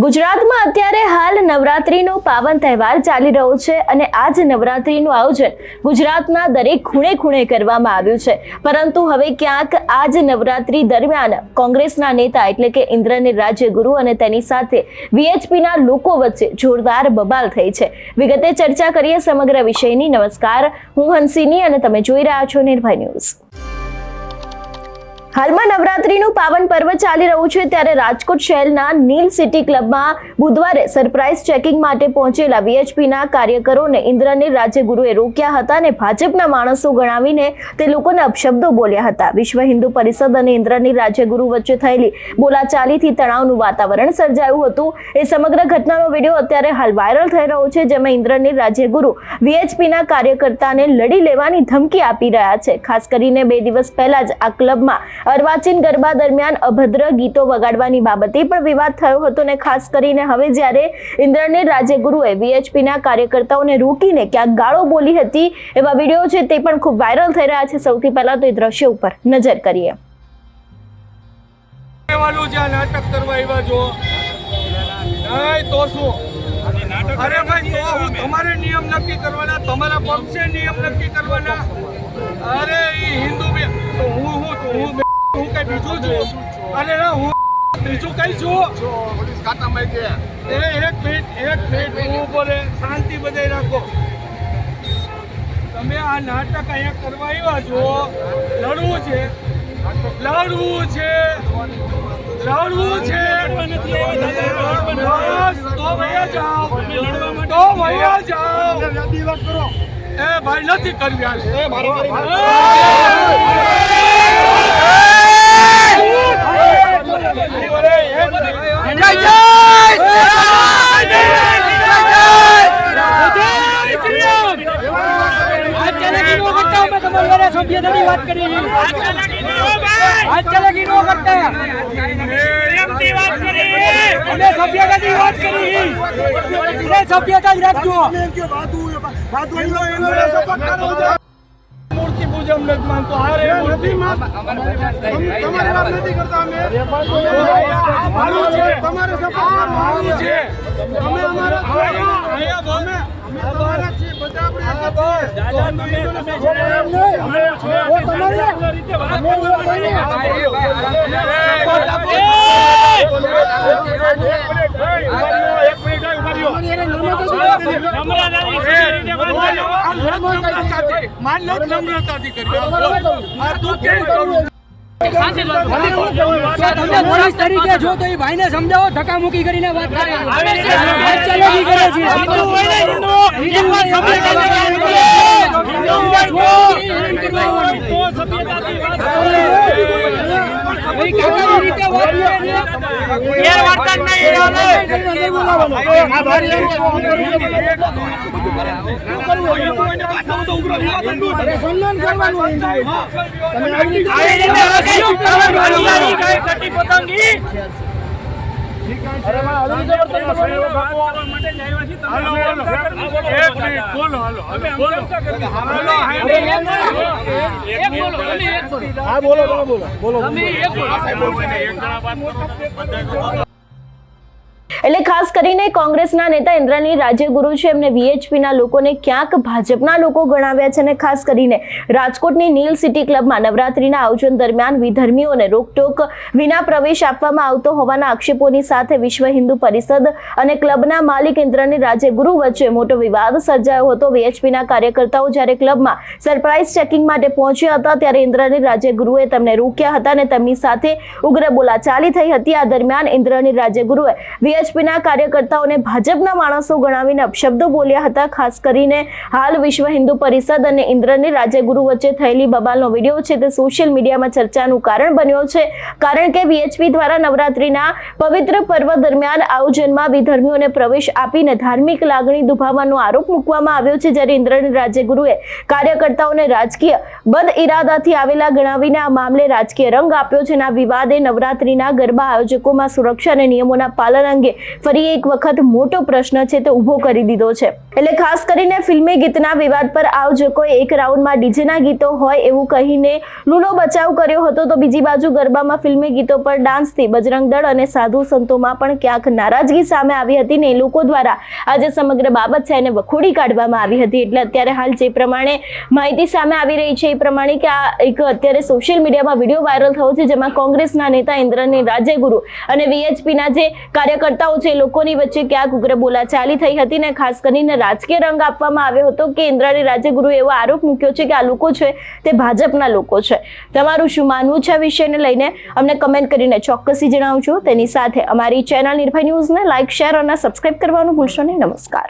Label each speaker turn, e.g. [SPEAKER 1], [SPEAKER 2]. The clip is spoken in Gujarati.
[SPEAKER 1] ગુજરાતમાં અત્યારે હાલ નવરાત્રીનો પાવન તહેવાર ચાલી રહ્યો છે અને આજ નવરાત્રીનું આયોજન ગુજરાતના દરેક ખૂણે ખૂણે કરવામાં આવ્યું છે, પરંતુ હવે ક્યાંક આજ નવરાત્રી દરમિયાન કોંગ્રેસના નેતા એટલે કે ઇન્દ્રનીલ રાજ્યગુરુ અને તેની સાથે વીએચપીના લોકો વચ્ચે જોરદાર બબાલ થઈ છે। વિગતે ચર્ચા કરીએ સમગ્ર વિષયની। નમસ્કાર, હું હંસિની અને તમે જોઈ રહ્યા છો નિર્ભય ન્યૂઝ। હાલમાં નવરાત્રીનું પાવન પર્વ ચાલી રહ્યું છે, ત્યારે રાજકોટ શહેરના નીલ સિટી ક્લબમાં બુધવારે સરપ્રાઇઝ ચેકિંગ માટે પહોંચેલા વીએચપીના કાર્યકરોને ઇન્દ્રનીલ રાજ્યગુરુએ રોક્યા હતા અને ભાજપના માણસો ગણાવીને તે લોકોને અપશબ્દો બોલ્યા હતા। વિશ્વ હિન્દુ પરિષદ અને ઇન્દ્રનીલ રાજ્યગુરુ વચ્ચે થયેલી બોલાચાલીથી તણાવનું વાતાવરણ સર્જાયું હતું। એ સમગ્ર ઘટનાનો વિડીયો અત્યારે હાલ વાયરલ થઈ રહ્યો છે, જેમાં ઇન્દ્રનીલ રાજ્યગુરુ વીએચપીના કાર્યકર્તાને લડી લેવાની ધમકી આપી રહ્યા છે। ખાસ કરીને 2 દિવસ પહેલા જ આ ક્લબમાં અર્વાચીન ગરબા દરમિયાન અભદ્ર ગીતો વગાડવાની બાબતે પણ વિવાદ થયો હતો અને ખાસ કરીને હવે જ્યારે ઇન્દ્રનીલ રાજ્યગુરુએ વીએચપીના કાર્યકર્તાઓને રોકીને ક્યાંક ગાળો બોલી હતી, એવા વિડીયો છે તે પણ ખૂબ વાયરલ થઈ રહ્યા છે। સૌથી પહેલા તો એ દ્રશ્ય ઉપર નજર કરીએ।
[SPEAKER 2] નાટક કરવા આવ્યા છો તો શું? અરે ભાઈ, તો હું તમારે નિયમ નક્કી કરવાના, તમારા પક્ષે નિયમ નક્કી કરવાના। અરે ઈ હિન્દુ હું કઈ બીજું છું? અરે ના, હું બીજું કઈ છું? પોલીસ ખાતામાં કે એક મિનિટ હું બોલે, શાંતિ બધાય રાખો। તમે આ નાટક અહીંયા કરવા આવ્યા છો, લડવું છે તો વયા જાઓ, એ ભાઈ નથી કરવી
[SPEAKER 3] સભ્યતાની વાત કરી, આજ ચલેગી નો કરતા પ્રેમથી વાત કરી, અમે સભ્યતાની વાત કરી, એ સભ્યતા જ રાખજો।
[SPEAKER 2] મૂર્તિ પૂજન નથી માનતો, હારે નથી માનતો, તમારે વાત નથી કરતા, અમે તમારે સપોર્ટ છે, અમે અમારા અહીંયા બોમે અમારા છે બધા
[SPEAKER 3] પોલીસ તરીકે જો તો એ ભાઈને સમજાવો, ધક્કા મૂકી કરીને વાત કરે
[SPEAKER 1] એટલે ખાસ કરીને કોંગ્રેસના નેતા ઇન્દ્રનીલ રાજ્યગુરુ છે, એમને વીએચપીના લોકોને ક્યાંક ભાજપના લોકો ગણાવ્યા છે અને ખાસ કરીને રાજકોટની નીલ સિટી ક્લબમાં નવરાત્રીના આયોજન દરમિયાન વિધર્મીઓને રોકટોક વિના પ્રવેશ આપવામાં આવતો હોવાના આક્ષેપોની સાથે વિશ્વ હિન્દુ પરિષદ અને ક્લબના માલિક ઇન્દ્રનીલ રાજ્યગુરુ વચ્ચે મોટો વિવાદ સર્જાયો હતો। વીએચપીના કાર્યકર્તાઓ જ્યારે ક્લબમાં સરપ્રાઇઝ ચેકિંગ માટે પહોંચ્યા હતા, ત્યારે ઇન્દ્રનીલ રાજ્યગુરુએ તેમને રોક્યા હતા અને તેમની સાથે ઉગ્ર બોલાચાલી થઈ હતી। આ દરમિયાન ઇન્દ્રનીલ રાજ્યગુરુએ વીએચપીના કાર્યકર્તાઓને ભાજપના માણસો ગણાવીને અપશબ્દો બોલ્યા હતા। ખાસ કરીને હાલ વિશ્વ હિન્દુ પરિષદ અને ઇન્દ્રનીલ રાજ્યગુરુ વચ્ચે થયેલી બબાલનો વિડીયો છે તે સોશિયલ મીડિયામાં ચર્ચાનું કારણ બન્યો છે, કારણ કે વીએચપી દ્વારા નવરાત્રીના પવિત્ર પર્વ દરમિયાન આયોજનમાં વિધર્મીઓને પ્રવેશ આપીને ધાર્મિક લાગણી દુભાવવાનો આરોપ મૂકવામાં આવ્યો છે, જ્યારે ઇન્દ્રનીલ રાજ્યગુરુએ કાર્યકર્તાઓને રાજકીય બદ ઇરાદાથી આવેલા ગણાવીને આ મામલે રાજકીય રંગ આપ્યો છે। આ વિવાદે નવરાત્રીના ગરબા આયોજકોમાં સુરક્ષા અને નિયમોના પાલન અંગે ફરી એક વખત મોટો પ્રશ્ન છે તે ઊભો કરી દીધો છે. એટલે ખાસ કરીને ફિલ્મી ગીતના વિવાદ પર આયોજકોએ એક રાઉન્ડમાં ડીજેના ગીતો હોય એવું કહીને લૂલો બચાવ કર્યો હતો, તો બીજી બાજુ ગરબામાં ફિલ્મી ગીતો પર ડાન્સથી બજરંગ દળ અને સાધુ સંતોમાં પણ ક્યાંક નારાજગી સામે આવી હતી ને લોકો દ્વારા આજે સમગ્ર બાબત છે એને વખોડી કાઢવામાં આવી હતી. એટલે અત્યારે હાલ જે પ્રમાણે માહિતી સામે આવી રહી છે એ પ્રમાણે કે આ એક અત્યારે સોશિયલ મીડિયામાં વિડીયો વાયરલ થયો છે, જેમાં કોંગ્રેસના નેતા ઇન્દ્રનીલ રાજ્યગુરુ અને વીએચપીના જે કાર્યકર્તાઓ છે લોકોની વચ્ચે ક્યાંક ઉગ્ર બોલાચાલી થઈ હતી ને ખાસ કરીને રાજકીય રંગ આપવામાં આવ્યો હતો કે ઇન્દ્રનીલ રાજ્યગુરુએ એવો આરોપ મૂક્યો છે કે આ લોકો છે તે ભાજપના લોકો છે. તમારું શું માનવું છે આ વિષયને લઈને અમને કમેન્ટ કરીને ચોક્કસથી જણાવજો. તેની સાથે અમારી ચેનલ નિર્ભય ન્યૂઝને લાઇક, શેર અને સબસ્ક્રાઇબ કરવાનું ભૂલશો નહીં. નમસ્કાર.